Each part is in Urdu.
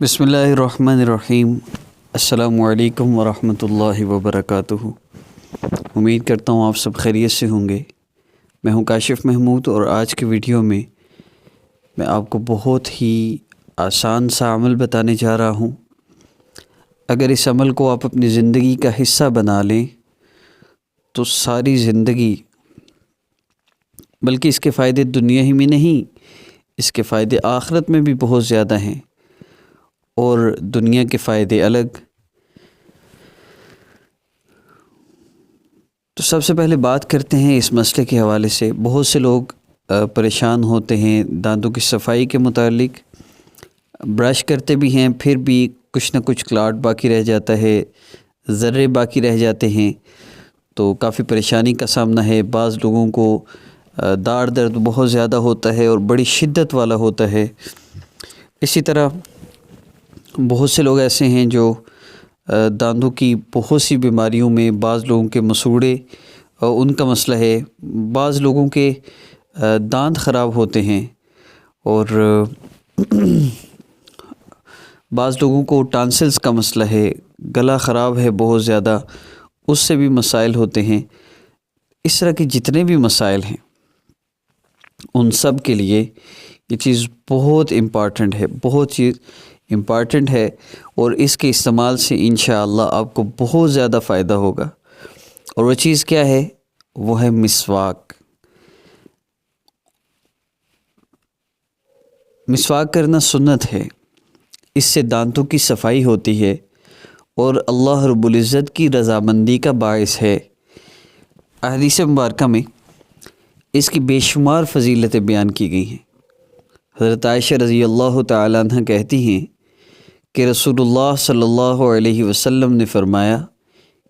بسم اللہ الرحمن الرحیم۔ السلام علیکم ورحمۃ اللہ وبرکاتہ۔ امید کرتا ہوں آپ سب خیریت سے ہوں گے۔ میں ہوں کاشف محمود اور آج کی ویڈیو میں آپ کو بہت ہی آسان سا عمل بتانے جا رہا ہوں۔ اگر اس عمل کو آپ اپنی زندگی کا حصہ بنا لیں تو ساری زندگی، بلکہ اس کے فائدے دنیا ہی میں نہیں، اس کے فائدے آخرت میں بھی بہت زیادہ ہیں، اور دنیا کے فائدے الگ۔ تو سب سے پہلے بات کرتے ہیں اس مسئلے کے حوالے سے۔ بہت سے لوگ پریشان ہوتے ہیں دانتوں کی صفائی کے متعلق، برش کرتے بھی ہیں پھر بھی کچھ نہ کچھ کلاٹ باقی رہ جاتا ہے، ذرے باقی رہ جاتے ہیں، تو کافی پریشانی کا سامنا ہے۔ بعض لوگوں کو داڑھ درد بہت زیادہ ہوتا ہے اور بڑی شدت والا ہوتا ہے۔ اسی طرح بہت سے لوگ ایسے ہیں جو دانتوں کی بہت سی بیماریوں میں، بعض لوگوں کے مسوڑے ان کا مسئلہ ہے، بعض لوگوں کے دانت خراب ہوتے ہیں، اور بعض لوگوں کو ٹانسلز کا مسئلہ ہے، گلا خراب ہے بہت زیادہ، اس سے بھی مسائل ہوتے ہیں۔ اس طرح کے جتنے بھی مسائل ہیں ان سب کے لیے یہ چیز بہت امپارٹنٹ ہے، بہت چیز امپارٹنٹ ہے، اور اس کے استعمال سے انشاءاللہ آپ کو بہت زیادہ فائدہ ہوگا۔ اور وہ چیز کیا ہے؟ وہ ہے مسواک۔ مسواک کرنا سنت ہے، اس سے دانتوں کی صفائی ہوتی ہے اور اللہ رب العزت کی رضامندی کا باعث ہے۔ احادیث مبارکہ میں اس کی بے شمار فضیلتیں بیان کی گئی ہیں۔ حضرت عائشہ رضی اللہ تعالیٰ عنہ کہتی ہیں کہ رسول اللہ صلی اللہ علیہ وسلم نے فرمایا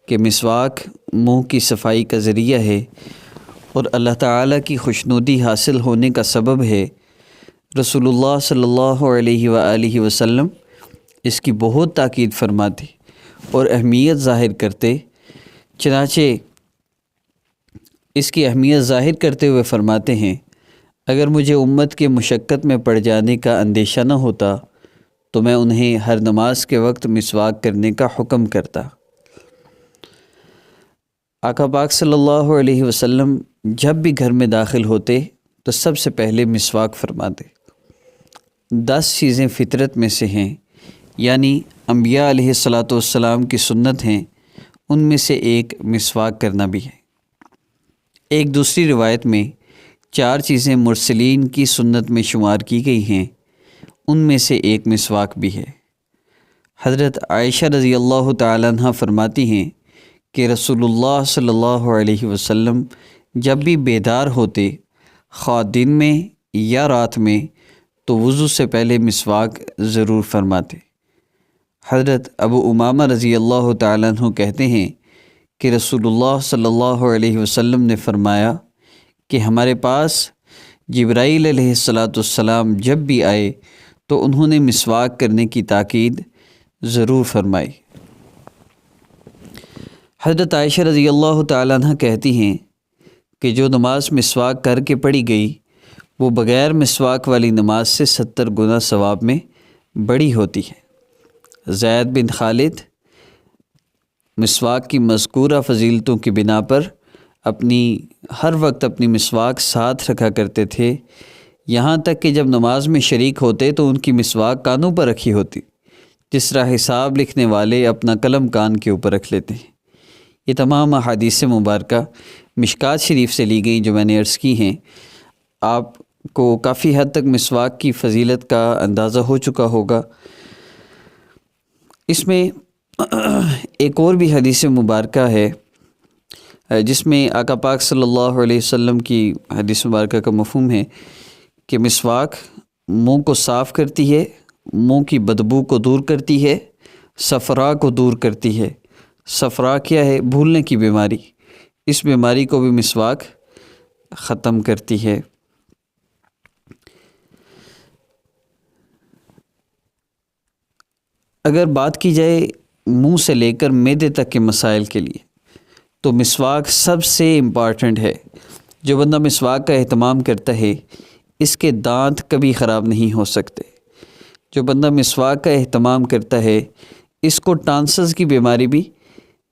کہ مسواک منہ کی صفائی کا ذریعہ ہے اور اللہ تعالیٰ کی خوشنودی حاصل ہونے کا سبب ہے۔ رسول اللہ صلی اللہ علیہ وآلہ وسلم اس کی بہت تاکید فرماتے اور اہمیت ظاہر کرتے، چنانچہ اس کی اہمیت ظاہر کرتے ہوئے فرماتے ہیں، اگر مجھے امت کے مشقت میں پڑ جانے کا اندیشہ نہ ہوتا تو میں انہیں ہر نماز کے وقت مسواک کرنے کا حکم کرتا۔ آقا پاک صلی اللہ علیہ وسلم جب بھی گھر میں داخل ہوتے تو سب سے پہلے مسواک فرماتے۔ 10 چیزیں فطرت میں سے ہیں، یعنی انبیاء علیہ الصلاۃ والسلام کی سنت ہیں، ان میں سے ایک مسواک کرنا بھی ہے۔ ایک دوسری روایت میں 4 چیزیں مرسلین کی سنت میں شمار کی گئی ہیں، ان میں سے ایک مسواک بھی ہے۔ حضرت عائشہ رضی اللہ تعالیٰ عنہ فرماتی ہیں کہ رسول اللہ صلی اللہ علیہ وسلم جب بھی بیدار ہوتے، خواہ دن میں یا رات میں، تو وضو سے پہلے مسواک ضرور فرماتے۔ حضرت ابو امامہ رضی اللہ تعالیٰ عنہ کہتے ہیں کہ رسول اللہ صلی اللہ علیہ وسلم نے فرمایا کہ ہمارے پاس جبرائیل علیہ السلام جب بھی آئے تو انہوں نے مسواک کرنے کی تاکید ضرور فرمائی۔ حضرت عائشہ رضی اللہ تعالیٰ عنہ کہتی ہیں کہ جو نماز مسواک کر کے پڑھی گئی وہ بغیر مسواک والی نماز سے 70 گنا ثواب میں بڑی ہوتی ہے۔ زید بن خالد مسواک کی مذکورہ فضیلتوں کی بنا پر ہر وقت اپنی مسواک ساتھ رکھا کرتے تھے، یہاں تک کہ جب نماز میں شریک ہوتے تو ان کی مسواک کانوں پر رکھی ہوتی، جس طرح حساب لکھنے والے اپنا قلم کان کے اوپر رکھ لیتے ہیں۔ یہ تمام احادیث مبارکہ مشکات شریف سے لی گئیں جو میں نے عرض کی ہیں۔ آپ کو کافی حد تک مسواک کی فضیلت کا اندازہ ہو چکا ہوگا۔ اس میں ایک اور بھی حدیث مبارکہ ہے جس میں آقا پاک صلی اللہ علیہ وسلم کی حدیث مبارکہ کا مفہوم ہے کہ مسواک منہ کو صاف کرتی ہے، منہ کی بدبو کو دور کرتی ہے، صفرا کو دور کرتی ہے۔ صفرا کیا ہے؟ بھولنے کی بیماری، اس بیماری کو بھی مسواک ختم کرتی ہے۔ اگر بات کی جائے منہ سے لے کر معدے تک کے مسائل کے لیے تو مسواک سب سے امپارٹنٹ ہے۔ جو بندہ مسواک کا اہتمام کرتا ہے اس کے دانت کبھی خراب نہیں ہو سکتے۔ جو بندہ مسواک کا اہتمام کرتا ہے اس کو ٹانسز کی بیماری بھی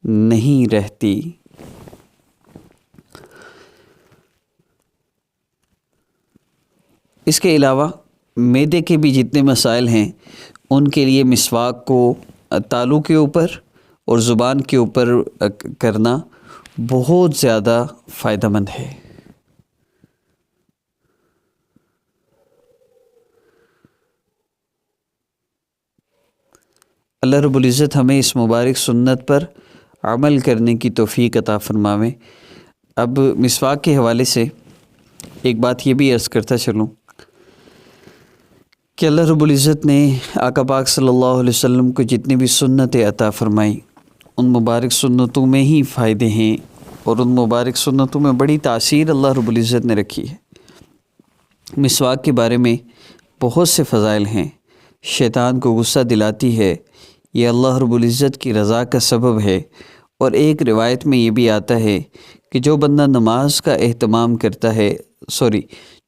نہیں رہتی۔ اس کے علاوہ معدے کے بھی جتنے مسائل ہیں ان کے لیے مسواک کو تالو کے اوپر اور زبان کے اوپر کرنا بہت زیادہ فائدہ مند ہے۔ اللہ رب العزت ہمیں اس مبارک سنت پر عمل کرنے کی توفیق عطا فرماویں۔ اب مسواک کے حوالے سے ایک بات یہ بھی عرض کرتا چلوں کہ اللہ رب العزت نے آقا پاک صلی اللہ علیہ وسلم کو جتنی بھی سنتیں عطا فرمائی ان مبارک سنتوں میں ہی فائدے ہیں، اور ان مبارک سنتوں میں بڑی تاثیر اللہ رب العزت نے رکھی ہے۔ مسواک کے بارے میں بہت سے فضائل ہیں۔ شیطان کو غصہ دلاتی ہے، یہ اللہ رب العزت کی رضا کا سبب ہے، اور ایک روایت میں یہ بھی آتا ہے کہ جو بندہ نماز کا اہتمام کرتا ہے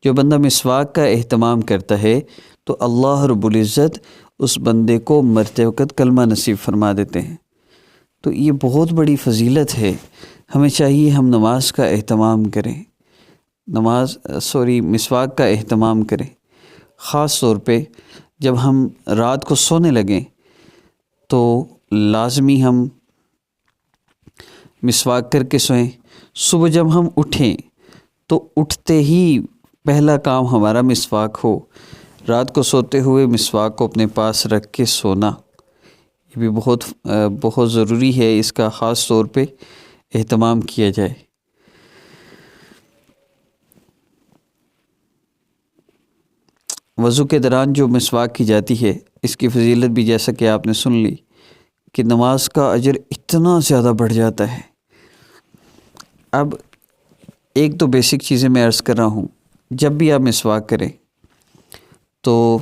جو بندہ مسواک کا اہتمام کرتا ہے تو اللہ رب العزت اس بندے کو مرتے وقت کلمہ نصیب فرما دیتے ہیں۔ تو یہ بہت بڑی فضیلت ہے، ہمیں چاہیے ہم نماز کا اہتمام کریں، مسواک کا اہتمام کریں، خاص طور پہ جب ہم رات کو سونے لگیں تو لازمی ہم مسواک کر کے سوئیں۔ صبح جب ہم اٹھیں تو اٹھتے ہی پہلا کام ہمارا مسواک ہو۔ رات کو سوتے ہوئے مسواک کو اپنے پاس رکھ کے سونا یہ بھی بہت ضروری ہے، اس کا خاص طور پہ اہتمام کیا جائے۔ وضو کے دوران جو مسواک کی جاتی ہے اس کی فضیلت بھی جیسا کہ آپ نے سن لی کہ نماز کا اجر اتنا زیادہ بڑھ جاتا ہے۔ اب ایک تو بیسک چیزیں میں عرض کر رہا ہوں، جب بھی آپ مسواک کریں تو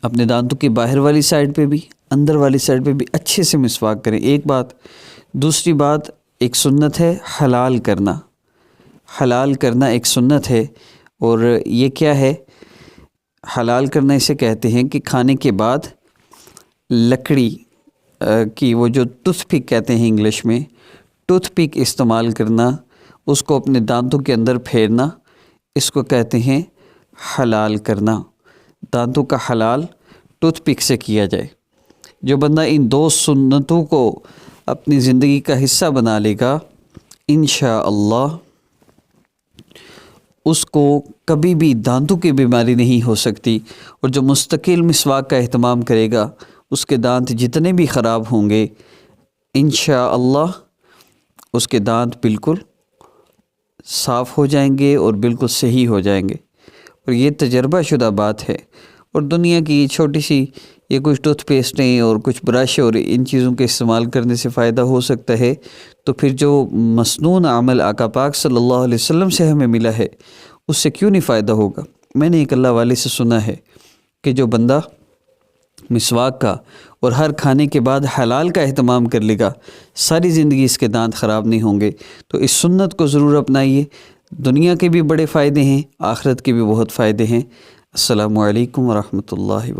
اپنے دانتوں کی باہر والی سائڈ پہ بھی اندر والی سائڈ پہ بھی اچھے سے مسواک کریں، ایک بات۔ دوسری بات، ایک سنت ہے حلال کرنا ایک سنت ہے، اور یہ کیا ہے حلال کرنا؟ اسے کہتے ہیں کہ کھانے کے بعد لکڑی کی وہ جو ٹوتھ پک کہتے ہیں انگلش میں، ٹوتھ پک استعمال کرنا، اس کو اپنے دانتوں کے اندر پھیرنا، اس کو کہتے ہیں حلال کرنا۔ دانتوں کا حلال ٹوتھ پک سے کیا جائے۔ جو بندہ ان دو سنتوں کو اپنی زندگی کا حصہ بنا لے گا انشاءاللہ اس کو کبھی بھی دانتوں کی بیماری نہیں ہو سکتی، اور جو مستقل مسواک کا اہتمام کرے گا اس کے دانت جتنے بھی خراب ہوں گے انشاءاللہ اس کے دانت بالکل صاف ہو جائیں گے اور بالکل صحیح ہو جائیں گے، اور یہ تجربہ شدہ بات ہے۔ اور دنیا کی چھوٹی سی یہ کچھ ٹوتھ پیسٹیں اور کچھ برش اور ان چیزوں کے استعمال کرنے سے فائدہ ہو سکتا ہے، تو پھر جو مسنون عمل آقا پاک صلی اللہ علیہ وسلم سے ہمیں ملا ہے اس سے کیوں نہیں فائدہ ہوگا؟ میں نے ایک اللہ والے سے سنا ہے کہ جو بندہ مسواک کا اور ہر کھانے کے بعد حلال کا اہتمام کر لے گا ساری زندگی اس کے دانت خراب نہیں ہوں گے۔ تو اس سنت کو ضرور اپنائیے، دنیا کے بھی بڑے فائدے ہیں، آخرت کے بھی بہت فائدے ہیں۔ السلام علیکم ورحمۃ اللہ وبرکاتہ۔